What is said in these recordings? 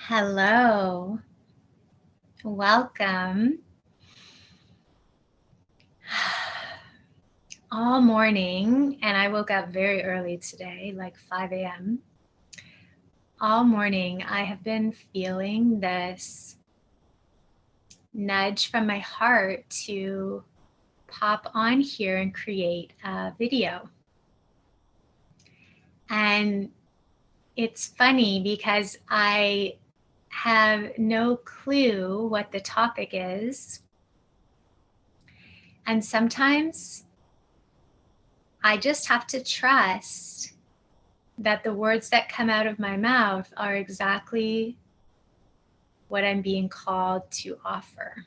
Hello, welcome. All morning, and I woke up very early today, like 5 a.m. All morning, I have been feeling this nudge from my heart to pop on here and create a video. And it's funny because I have no clue what the topic is. And sometimes I just have to trust that the words that come out of my mouth are exactly what I'm being called to offer.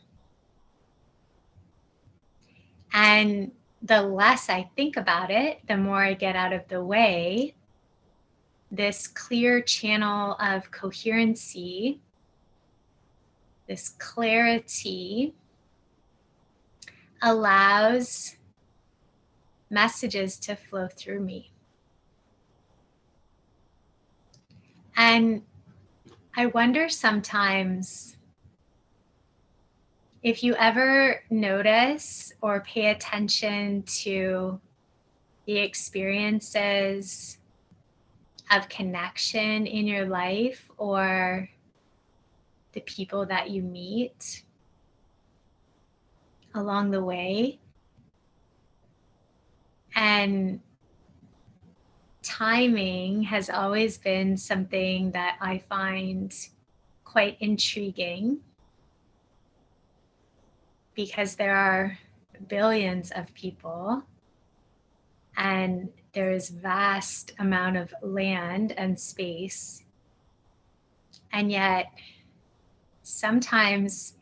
And the less I think about it, the more I get out of the way. This clear channel of coherency, this clarity, allows messages to flow through me. And I wonder sometimes if you ever notice or pay attention to the experiences of connection in your life or the people that you meet along the way. And timing has always been something that I find quite intriguing because there are billions of people and there is vast amount of land and space. And yet sometimes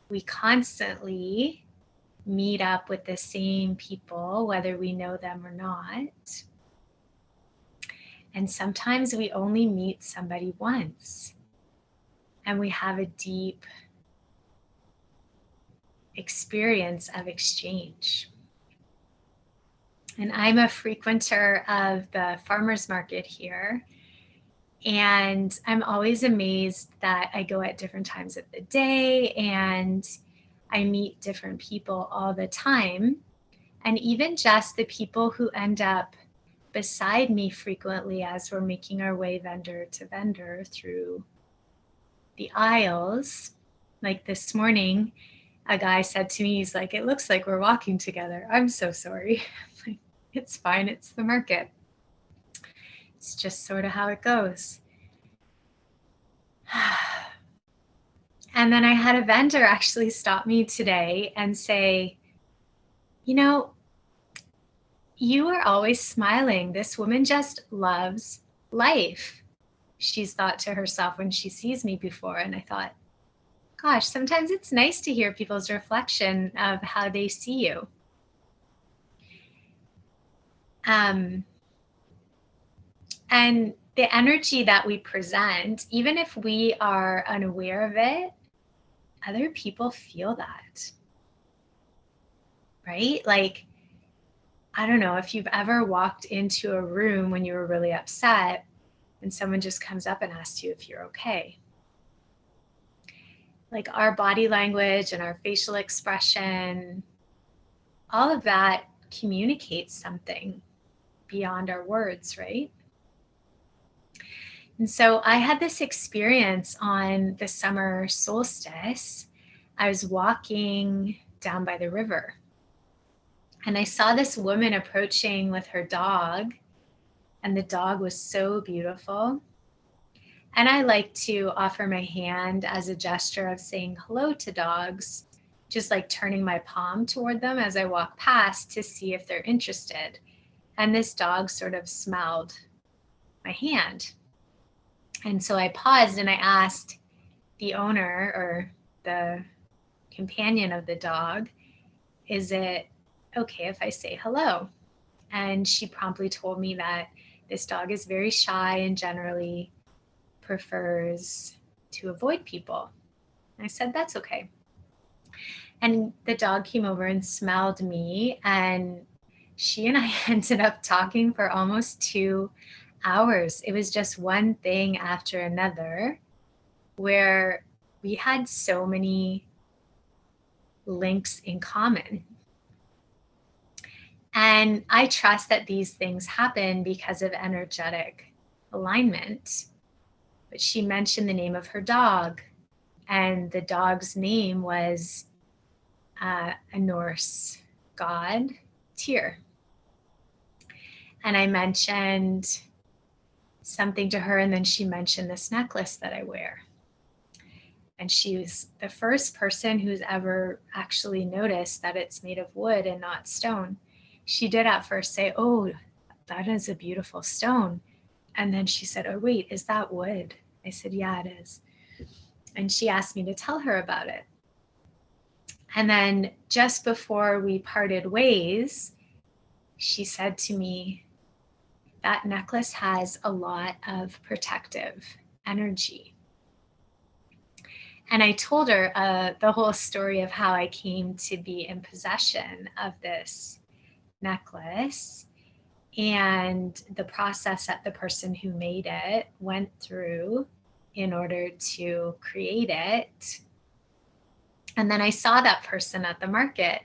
we constantly meet up with the same people, whether we know them or not. And sometimes we only meet somebody once and we have a deep experience of exchange. And I'm a frequenter of the farmers market here. And I'm always amazed that I go at different times of the day and I meet different people all the time. And even just the people who end up beside me frequently as we're making our way vendor to vendor through the aisles. Like this morning, a guy said to me, he's like, "It looks like we're walking together." I'm so sorry. Like, it's fine. It's the market. It's just sort of how it goes. And then I had a vendor actually stop me today and say, "You know, you are always smiling. This woman just loves life," she's thought to herself when she sees me before. And I thought, gosh, sometimes it's nice to hear people's reflection of how they see you. And the energy that we present, even if we are unaware of it, other people feel that, right? Like, I don't know if you've ever walked into a room when you were really upset and someone just comes up and asks you if you're okay. Like our body language and our facial expression, all of that communicates something beyond our words, right? And so I had this experience on the summer solstice. I was walking down by the river and I saw this woman approaching with her dog, and the dog was so beautiful. And I like to offer my hand as a gesture of saying hello to dogs, just like turning my palm toward them as I walk past to see if they're interested. And this dog sort of smelled my hand. And so I paused and I asked the owner or the companion of the dog, "Is it okay if I say hello?" And she promptly told me that this dog is very shy and generally prefers to avoid people. I said, "That's okay." And the dog came over and smelled me, and she and I ended up talking for almost 2 hours. It was just one thing after another. where we had so many links in common. And I trust that these things happen because of energetic alignment. But she mentioned the name of her dog, and the dog's name was a Norse god, Tyr. And I mentioned something to her, and then she mentioned this necklace that I wear. And she was the first person who's ever actually noticed that it's made of wood and not stone. She did at first say, "Oh, that is a beautiful stone." And then she said, "Oh, wait, is that wood?" I said, "Yeah, it is." And she asked me to tell her about it. And then just before we parted ways, she said to me, "That necklace has a lot of protective energy." And I told her the whole story of how I came to be in possession of this necklace and the process that the person who made it went through in order to create it. And then I saw that person at the market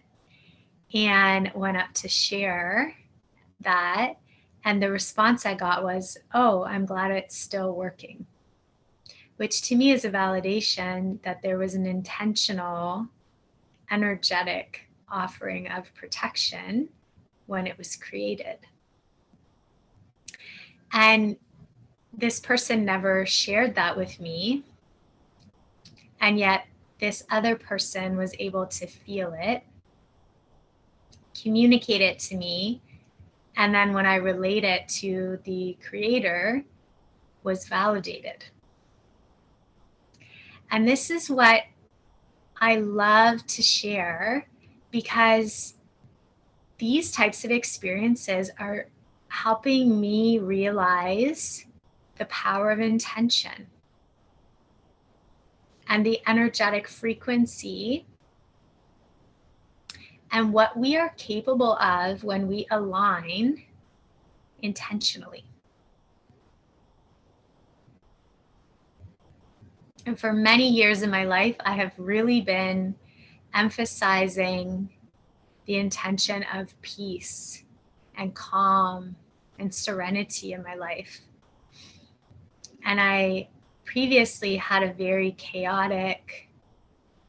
and went up to share that. And the response I got was, "Oh, I'm glad it's still working," which to me is a validation that there was an intentional, energetic offering of protection when it was created. And this person never shared that with me. And yet this other person was able to feel it, communicate it to me, and then when I relate it to the creator, was validated. And this is what I love to share, because these types of experiences are helping me realize the power of intention and the energetic frequency and what we are capable of when we align intentionally. And for many years in my life, I have really been emphasizing the intention of peace and calm and serenity in my life. And I previously had a very chaotic,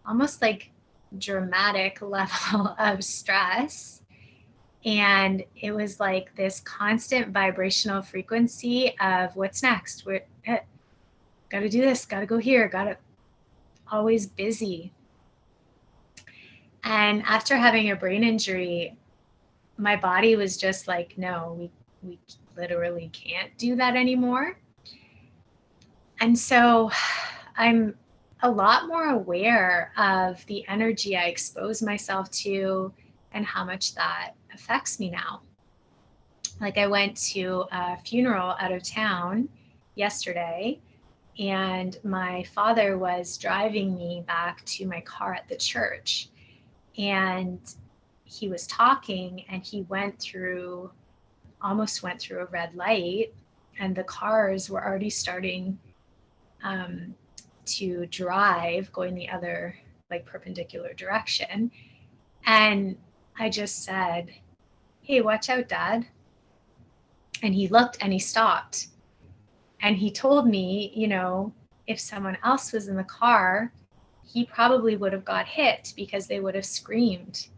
almost like dramatic level of stress. And it was like this constant vibrational frequency of what's next? We're gotta do this, gotta go here, gotta, always busy. And after having a brain injury, my body was just like, no, we literally can't do that anymore. And so I'm a lot more aware of the energy I expose myself to and how much that affects me now. Like, I went to a funeral out of town yesterday, and my father was driving me back to my car at the church. And he was talking, and he almost went through a red light, and the cars were already starting to drive, going the other, like, perpendicular direction. And I just said, "Hey, watch out, Dad." And he looked and he stopped. And he told me, if someone else was in the car, he probably would have got hit because they would have screamed.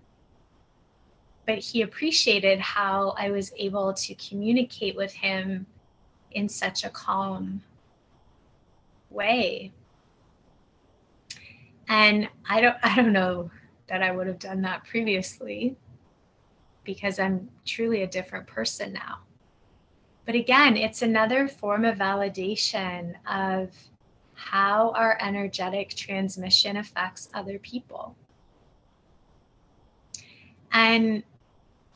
But he appreciated how I was able to communicate with him in such a calm way. And I don't know that I would have done that previously, because I'm truly a different person now. But again, it's another form of validation of how our energetic transmission affects other people. And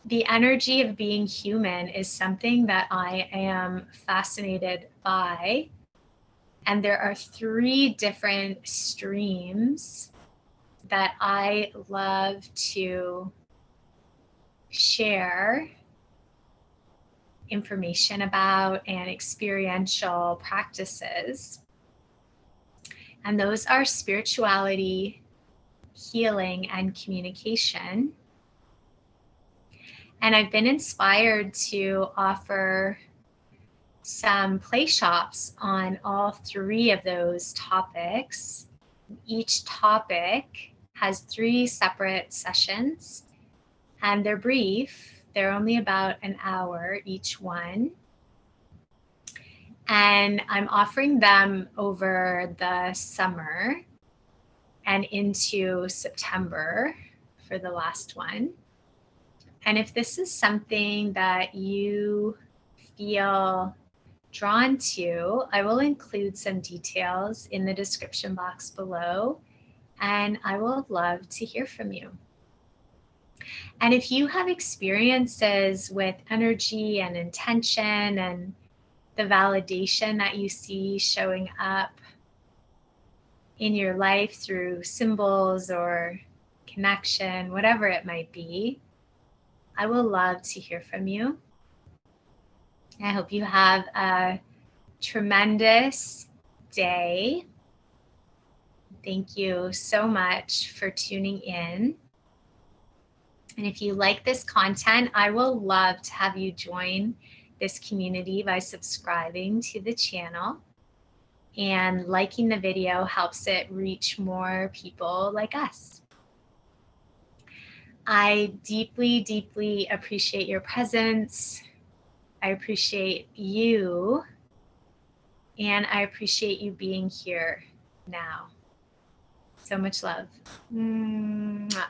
the energy of being human is something that I am fascinated by. And there are 3 different streams that I love to share information about and experiential practices. And those are spirituality, healing, and communication. And I've been inspired to offer some play shops on all 3 of those topics. Each topic has 3 separate sessions, and they're brief. They're only about an hour each one. And I'm offering them over the summer and into September for the last one. And if this is something that you feel drawn to, I will include some details in the description box below, and I will love to hear from you. And if you have experiences with energy and intention and the validation that you see showing up in your life through symbols or connection, whatever it might be, I will love to hear from you. I hope you have a tremendous day. Thank you so much for tuning in. And if you like this content, I will love to have you join this community by subscribing to the channel. And liking the video helps it reach more people like us. I deeply, deeply appreciate your presence. I appreciate you. And I appreciate you being here now. So much love. Mwah.